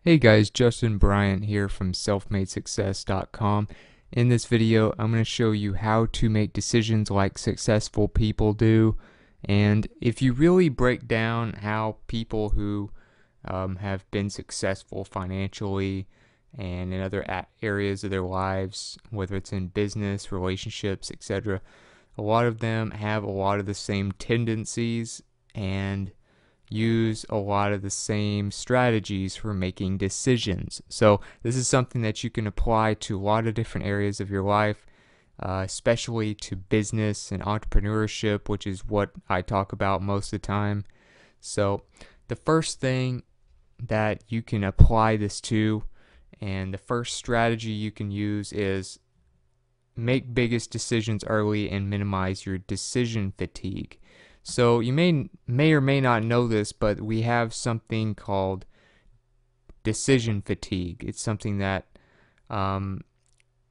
Hey guys, Justin Bryant here from selfmadesuccess.com. In this video, I'm going to show you how to make decisions like successful people do. And if you really break down how people who have been successful financially and in other areas of their lives, whether it's in business, relationships, etc., a lot of them have a lot of the same tendencies and use a lot of the same strategies for making decisions. So this is something that you can apply to a lot of different areas of your life, especially to business and entrepreneurship, which is what I talk about most of the time. So the first thing that you can apply this to, and the first strategy you can use, is make biggest decisions early and minimize your decision fatigue. So you may or may not know this, but we have something called decision fatigue. It's something that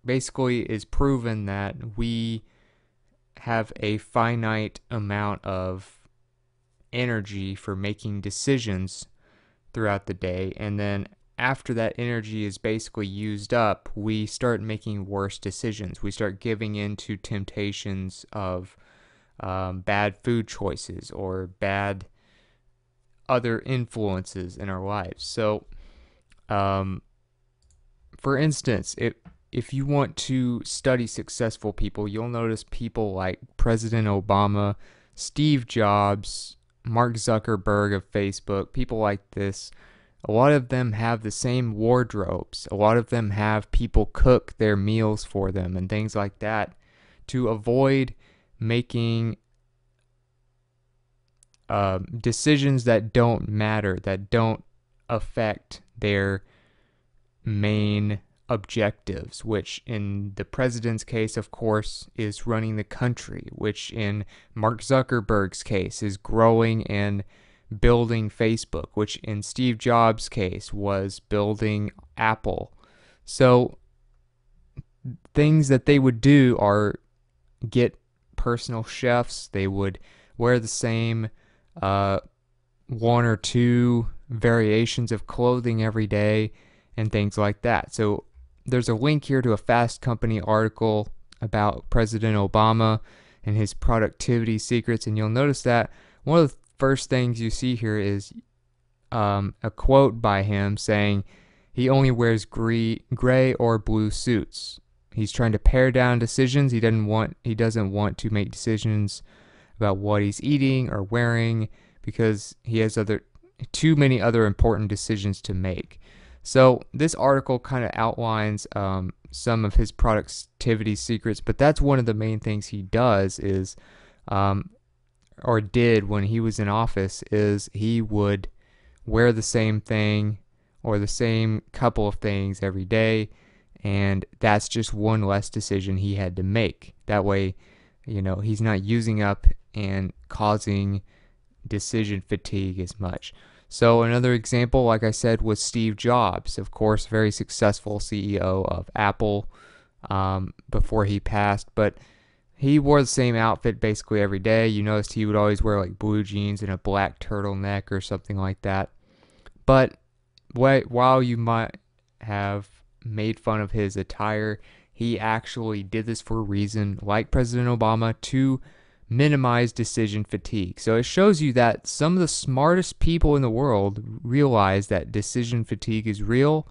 basically is proven that we have a finite amount of energy for making decisions throughout the day, and then after that energy is basically used up, we start making worse decisions. We start giving in to temptations of bad food choices or bad other influences in our lives. So, for instance, if you want to study successful people, you'll notice people like President Obama, Steve Jobs, Mark Zuckerberg of Facebook, people like this. A lot of them have the same wardrobes. A lot of them have people cook their meals for them and things like that to avoid making decisions that don't matter, that don't affect their main objectives, which in the president's case, of course, is running the country, which in Mark Zuckerberg's case is growing and building Facebook, which in Steve Jobs' case was building Apple. So things that they would do are get personal chefs. They would wear the same one or two variations of clothing every day and things like that. So there's a link here to a Fast Company article about President Obama and his productivity secrets, and you'll notice that one of the first things you see here is a quote by him saying he only wears gray or blue suits. He's trying to pare down decisions. He doesn't want to make decisions about what he's eating or wearing because he has too many other important decisions to make. So this article kind of outlines some of his productivity secrets, but that's one of the main things he does is, or did when he was in office, is he would wear the same thing or the same couple of things every day, and that's just one less decision he had to make. That way, he's not using up and causing decision fatigue as much. So another example, like I said, was Steve Jobs, of course, very successful CEO of Apple before he passed, but he wore the same outfit basically every day. You noticed he would always wear like blue jeans and a black turtleneck or something like that. But while you might have made fun of his attire, he actually did this for a reason, like President Obama, to minimize decision fatigue. So it shows you that some of the smartest people in the world realize that decision fatigue is real,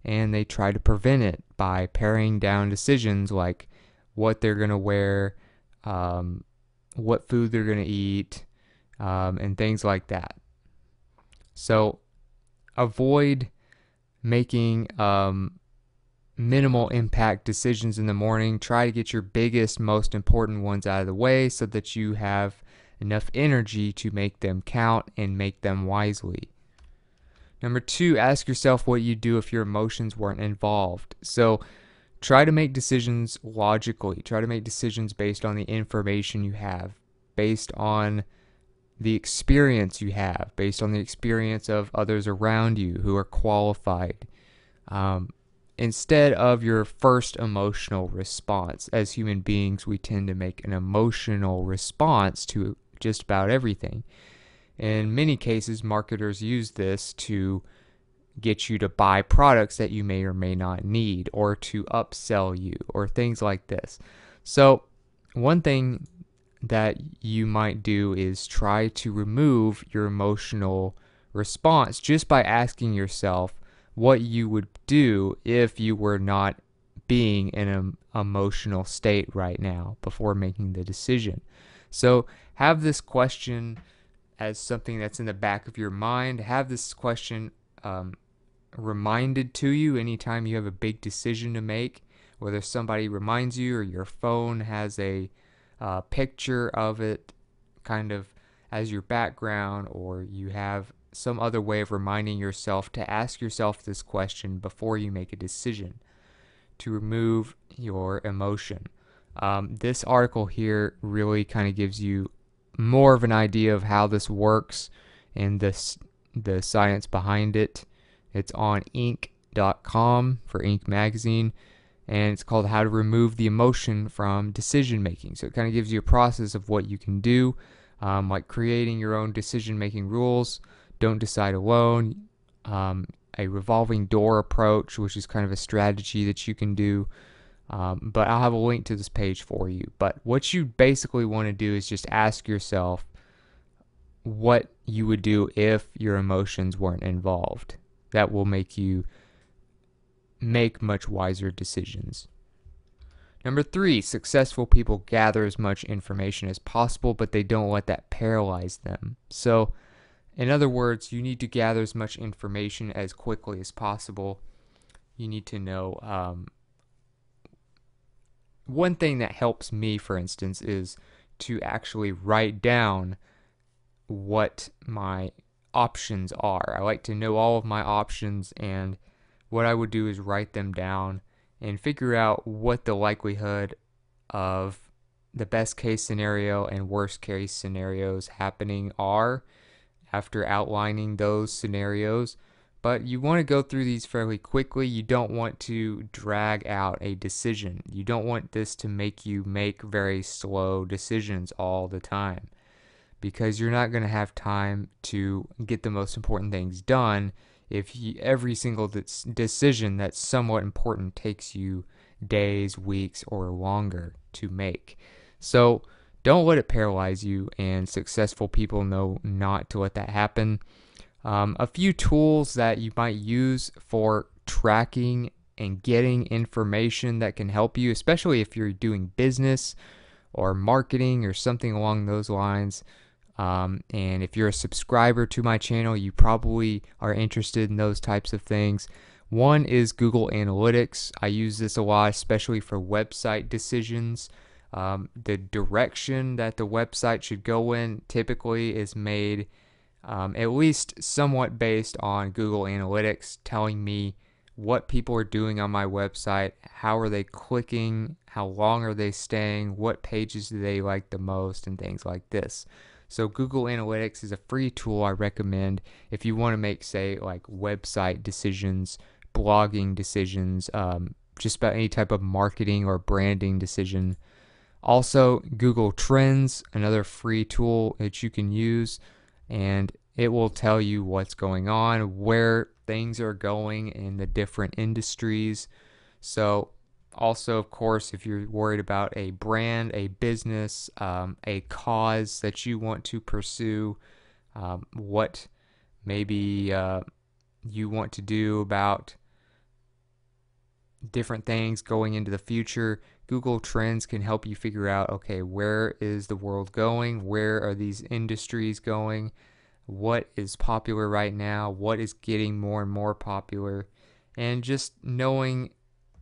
and they try to prevent it by paring down decisions like what they're going to wear, what food they're going to eat, and things like that. So avoid making minimal impact decisions in the morning. Try to get your biggest, most important ones out of the way so that you have enough energy to make them count and make them wisely. Number 2, ask yourself what you'd do if your emotions weren't involved. So try to make decisions logically. Try to make decisions based on the information you have, based on the experience you have, based on the experience of others around you who are qualified. Instead of your first emotional response. As human beings, we tend to make an emotional response to just about everything. In many cases, marketers use this to get you to buy products that you may or may not need, or to upsell you, or things like this. So one thing that you might do is try to remove your emotional response just by asking yourself what you would do if you were not being in an emotional state right now before making the decision. So have this question as something that's in the back of your mind. Have this question reminded to you anytime you have a big decision to make, whether somebody reminds you or your phone has a picture of it kind of as your background, or you have some other way of reminding yourself to ask yourself this question before you make a decision to remove your emotion. This article here really kind of gives you more of an idea of how this works and the science behind it. It's on Inc.com for Inc. magazine, and it's called How to Remove the Emotion from Decision Making. So it kind of gives you a process of what you can do, like creating your own decision-making rules, don't decide alone, a revolving door approach, which is kind of a strategy that you can do. But I'll have a link to this page for you. But what you basically want to do is just ask yourself what you would do if your emotions weren't involved. That will make you make much wiser decisions. Number 3, successful people gather as much information as possible, but they don't let that paralyze them. So, in other words, you need to gather as much information as quickly as possible. You need to know. One thing that helps me, for instance, is to actually write down what my options are. I like to know all of my options, and what I would do is write them down and figure out what the likelihood of the best case scenario and worst case scenarios happening are after outlining those scenarios. But you want to go through these fairly quickly. You don't want to drag out a decision. You don't want this to make you make very slow decisions all the time, because you're not going to have time to get the most important things done if every single decision that's somewhat important takes you days, weeks, or longer to make. So don't let it paralyze you, and successful people know not to let that happen. A few tools that you might use for tracking and getting information that can help you, especially if you're doing business or marketing or something along those lines. And if you're a subscriber to my channel, you probably are interested in those types of things. One is Google Analytics. I use this a lot, especially for website decisions. The direction that the website should go in typically is made at least somewhat based on Google Analytics, telling me what people are doing on my website, how are they clicking, how long are they staying, what pages do they like the most, and things like this. So Google Analytics is a free tool I recommend if you want to make, say, like website decisions, blogging decisions, just about any type of marketing or branding decision. Also, Google Trends, another free tool that you can use, and it will tell you what's going on, where things are going in the different industries. So also, of course, if you're worried about a brand, a business, a cause that you want to pursue, what maybe you want to do about different things going into the future, Google Trends can help you figure out, okay, where is the world going? Where are these industries going? What is popular right now? What is getting more and more popular? And just knowing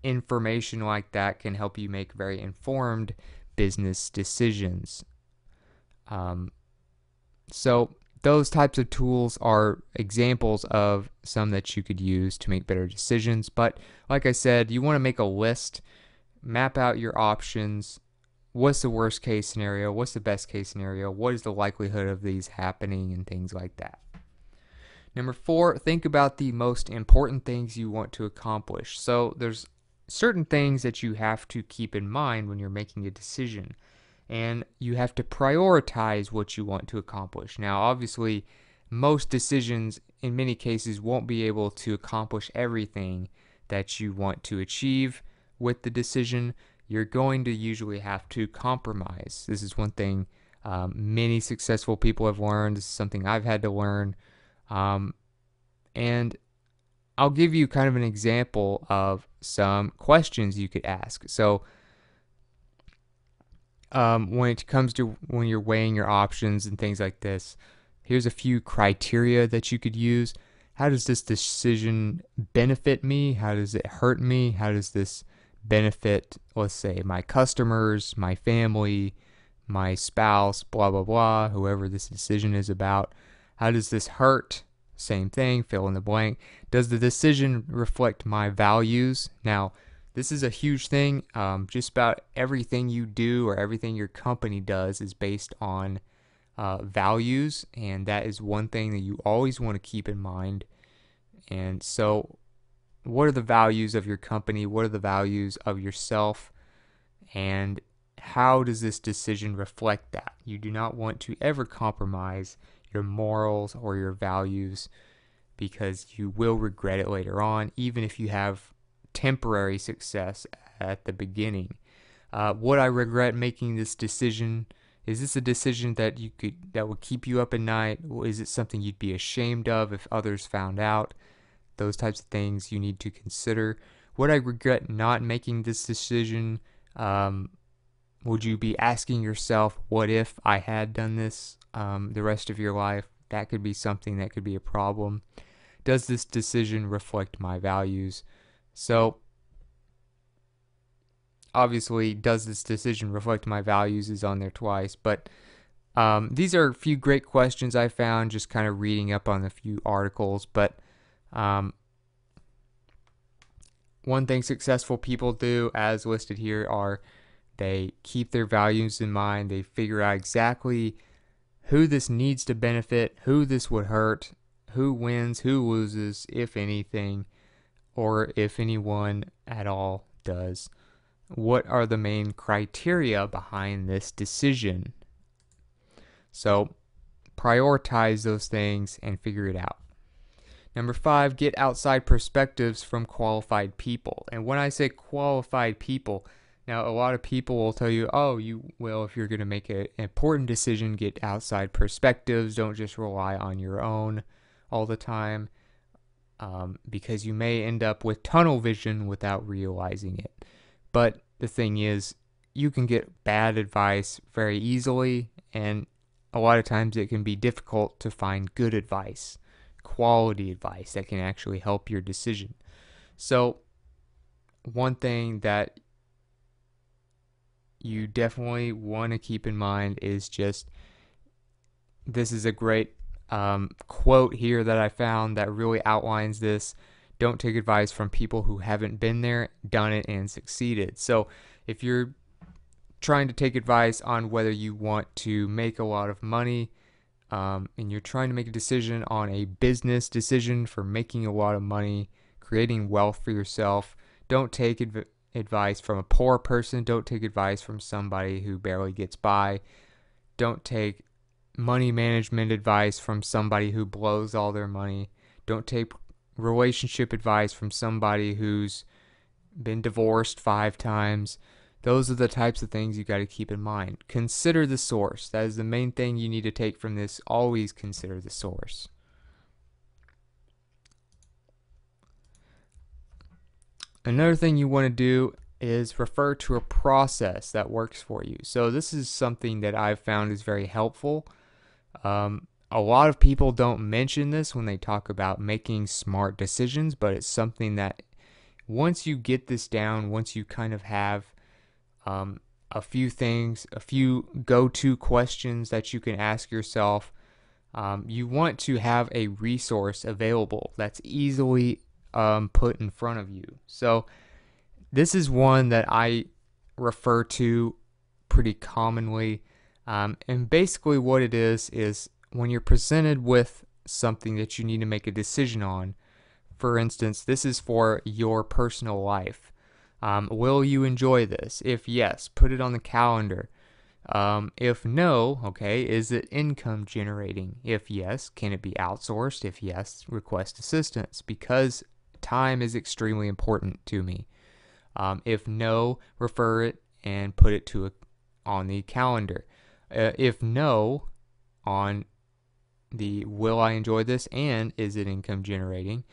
information like that can help you make very informed business decisions. So those types of tools are examples of some that you could use to make better decisions. But like I said, you want to make a list, map out your options. What's the worst case scenario? What's the best case scenario? What is the likelihood of these happening, and things like that. Number 4, think about the most important things you want to accomplish. So there's certain things that you have to keep in mind when you're making a decision, and you have to prioritize what you want to accomplish. Now, obviously, most decisions in many cases won't be able to accomplish everything that you want to achieve with the decision. You're going to usually have to compromise. This is one thing many successful people have learned. This is something I've had to learn. And I'll give you kind of an example of some questions you could ask. So when it comes to when you're weighing your options and things like this, here's a few criteria that you could use. How does this decision benefit me? How does it hurt me? How does this benefit, let's say, my customers, my family, my spouse, blah, blah, blah, whoever this decision is about? How does this hurt? Same thing, fill in the blank. Does the decision reflect my values? Now, this is a huge thing. Just about everything you do or everything your company does is based on values, and that is one thing that you always want to keep in mind. And so, what are the values of your company? What are the values of yourself? And how does this decision reflect that? You do not want to ever compromise your morals or your values, because you will regret it later on, even if you have temporary success at the beginning. Would I regret making this decision? Is this a decision that would keep you up at night? Or is it something you'd be ashamed of if others found out? Those types of things you need to consider. Would I regret not making this decision? Would you be asking yourself, what if I had done this the rest of your life? That could be something that could be a problem. Does this decision reflect my values? So, obviously, does this decision reflect my values is on there twice, but these are a few great questions I found just kind of reading up on a few articles. But one thing successful people do, as listed here, are they keep their values in mind. They figure out exactly who this needs to benefit, who this would hurt, who wins, who loses, if anything, or if anyone at all does. What are the main criteria behind this decision? So prioritize those things and figure it out. Number 5, get outside perspectives from qualified people. And when I say qualified people, now a lot of people will tell you, oh, if you're going to make an important decision, get outside perspectives. Don't just rely on your own all the time, because you may end up with tunnel vision without realizing it. But the thing is, you can get bad advice very easily, and a lot of times it can be difficult to find good advice, quality advice that can actually help your decision. So one thing that you definitely want to keep in mind is just, this is a great quote here that I found that really outlines this. Don't take advice from people who haven't been there, done it, and succeeded. So if you're trying to take advice on whether you want to make a lot of money, and you're trying to make a decision on a business decision for making a lot of money, creating wealth for yourself, don't take advice from a poor person. Don't take advice from somebody who barely gets by. Don't take money management advice from somebody who blows all their money. Don't take relationship advice from somebody who's been divorced 5 times. Those are the types of things you got to keep in mind. Consider the source. That is the main thing you need to take from this. Always consider the source. Another thing you want to do is refer to a process that works for you. So this is something that I've found is very helpful. A lot of people don't mention this when they talk about making smart decisions, but it's something that once you get this down, once you kind of have a few things, a few go-to questions that you can ask yourself, you want to have a resource available that's easily put in front of you. So this is one that I refer to pretty commonly. And basically what it is when you're presented with something that you need to make a decision on, for instance, this is for your personal life. Will you enjoy this? If yes, put it on the calendar. If no, okay, is it income generating? If yes, can it be outsourced? If yes, request assistance because time is extremely important to me. If no, refer it and put it on the calendar. If no, on the will I enjoy this and is it income generating?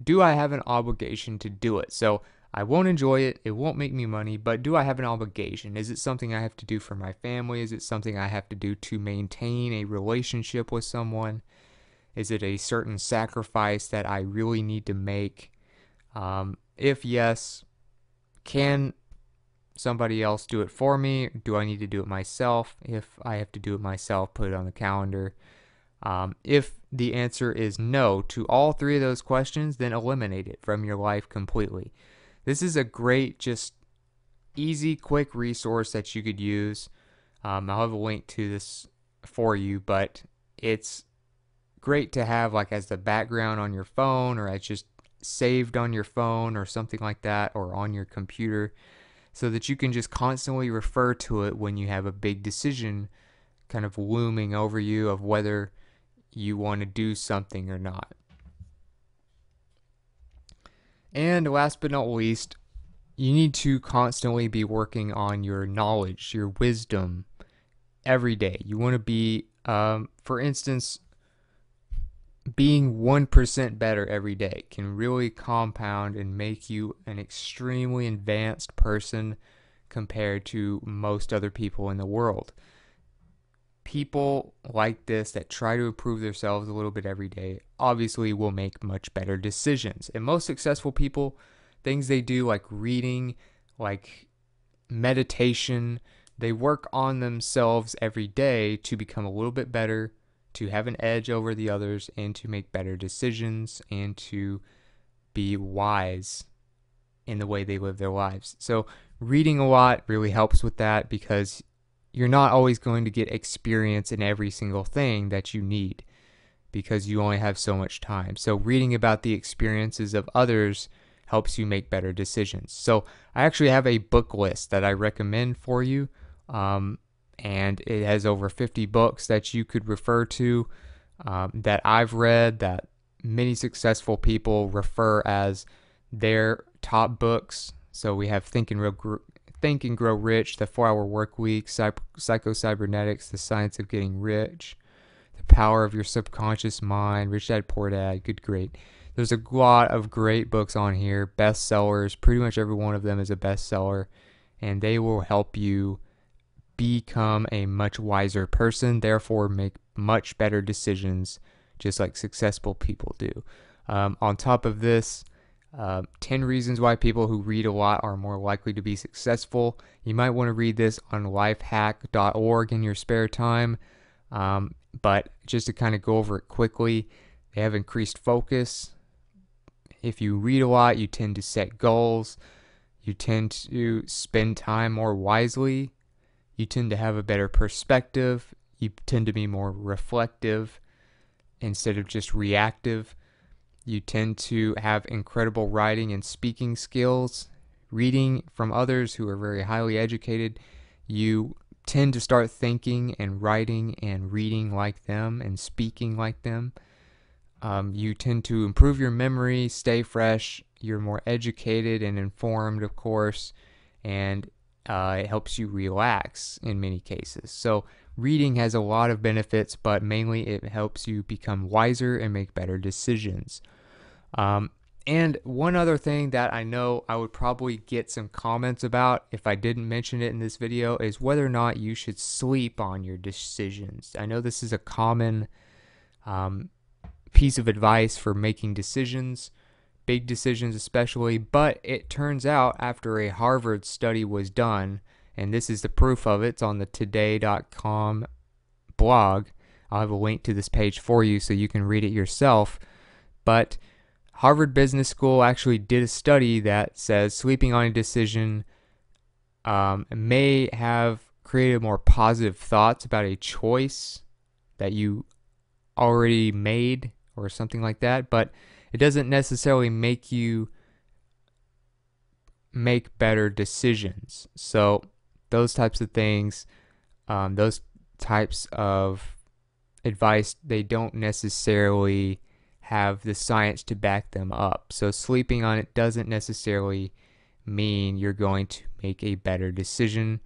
Do I have an obligation to do it? So I won't enjoy it. It won't make me money, but do I have an obligation? Is it something I have to do for my family? Is it something I have to do to maintain a relationship with someone? Is it a certain sacrifice that I really need to make? If yes, can somebody else do it for me? Do I need to do it myself? If I have to do it myself, put it on the calendar. If the answer is no to all three of those questions, then eliminate it from your life completely. This is a great, just easy, quick resource that you could use. I'll have a link to this for you, but it's great to have like as the background on your phone or as just saved on your phone or something like that or on your computer so that you can just constantly refer to it when you have a big decision kind of looming over you of whether you want to do something or not. And last but not least, you need to constantly be working on your knowledge, your wisdom every day. You want to be, for instance, being 1% better every day can really compound and make you an extremely advanced person compared to most other people in the world. People like this that try to improve themselves a little bit every day obviously will make much better decisions. And most successful people, things they do like reading, like meditation, they work on themselves every day to become a little bit better, to have an edge over the others, and to make better decisions and to be wise in the way they live their lives. So reading a lot really helps with that because you're not always going to get experience in every single thing that you need because you only have so much time. So reading about the experiences of others helps you make better decisions. So I actually have a book list that I recommend for you, and it has over 50 books that you could refer to that I've read that many successful people refer as their top books. So we have Think and Grow Rich, The 4-Hour Workweek, Psycho-Cybernetics, The Science of Getting Rich, The Power of Your Subconscious Mind, Rich Dad Poor Dad, good, great. There's a lot of great books on here, bestsellers. Pretty much every one of them is a bestseller, and they will help you become a much wiser person, therefore make much better decisions, just like successful people do. On top of this, 10 reasons why people who read a lot are more likely to be successful. You might want to read this on lifehack.org in your spare time. But just to kind of go over it quickly, they have increased focus. If you read a lot, you tend to set goals. You tend to spend time more wisely. You tend to have a better perspective. You tend to be more reflective instead of just reactive. You tend to have incredible writing and speaking skills. Reading from others who are very highly educated, you tend to start thinking and writing and reading like them and speaking like them. You tend to improve your memory, stay fresh. You're more educated and informed, of course, and it helps you relax in many cases. So reading has a lot of benefits, but mainly it helps you become wiser and make better decisions. And one other thing that I know I would probably get some comments about if I didn't mention it in this video is whether or not you should sleep on your decisions. I know this is a common piece of advice for making decisions, big decisions especially, but it turns out after a Harvard study was done, and this is the proof of it, it's on the today.com blog. I'll have a link to this page for you so you can read it yourself, but Harvard Business School actually did a study that says sleeping on a decision may have created more positive thoughts about a choice that you already made or something like that, but it doesn't necessarily make you make better decisions. So those types of things those types of advice, they don't necessarily have the science to back them up. So sleeping on it doesn't necessarily mean you're going to make a better decision.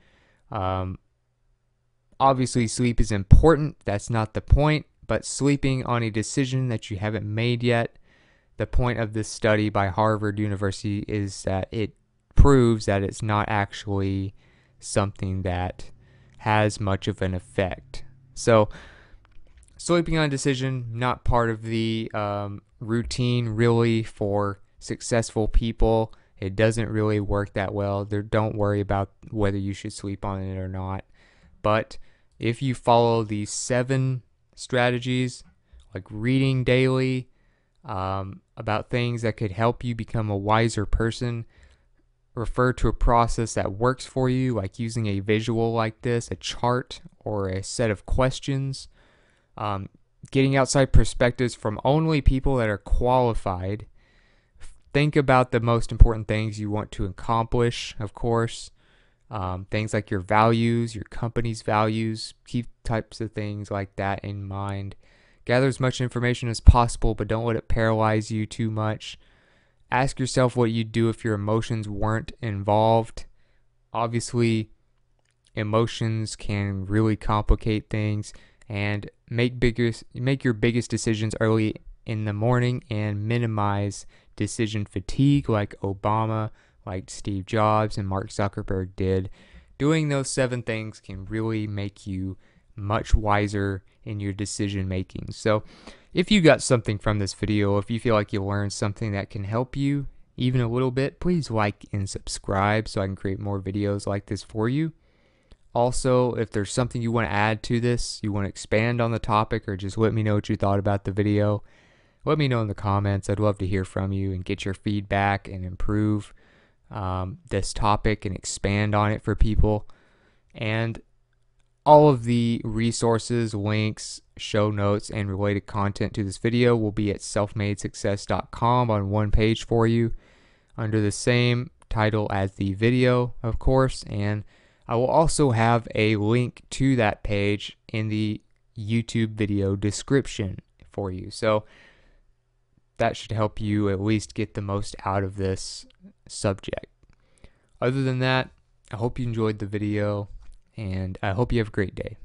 Obviously, sleep is important. That's not the point. But sleeping on a decision that you haven't made yet, the point of this study by Harvard University is that it proves that it's not actually something that has much of an effect. So, sleeping on a decision, not part of the routine really for successful people. It doesn't really work that well. Don't worry about whether you should sleep on it or not. But if you follow these 7 strategies, like reading daily about things that could help you become a wiser person, refer to a process that works for you, like using a visual like this, a chart, or a set of questions, getting outside perspectives from only people that are qualified. Think about the most important things you want to accomplish, of course. Things like your values, your company's values, keep types of things like that in mind. Gather as much information as possible, but don't let it paralyze you too much. Ask yourself what you'd do if your emotions weren't involved. Obviously, emotions can really complicate things, and make your biggest decisions early in the morning and minimize decision fatigue like Obama, like Steve Jobs, and Mark Zuckerberg did. Doing those 7 things can really make you much wiser in your decision making. So if you got something from this video, if you feel like you learned something that can help you even a little bit, please like and subscribe so I can create more videos like this for you. Also, if there's something you want to add to this, you want to expand on the topic, or just let me know what you thought about the video, let me know in the comments. I'd love to hear from you and get your feedback and improve this topic and expand on it for people. And all of the resources, links, show notes, and related content to this video will be at selfmadesuccess.com on one page for you under the same title as the video, of course. And I will also have a link to that page in the YouTube video description for you. So that should help you at least get the most out of this subject. Other than that, I hope you enjoyed the video, and I hope you have a great day.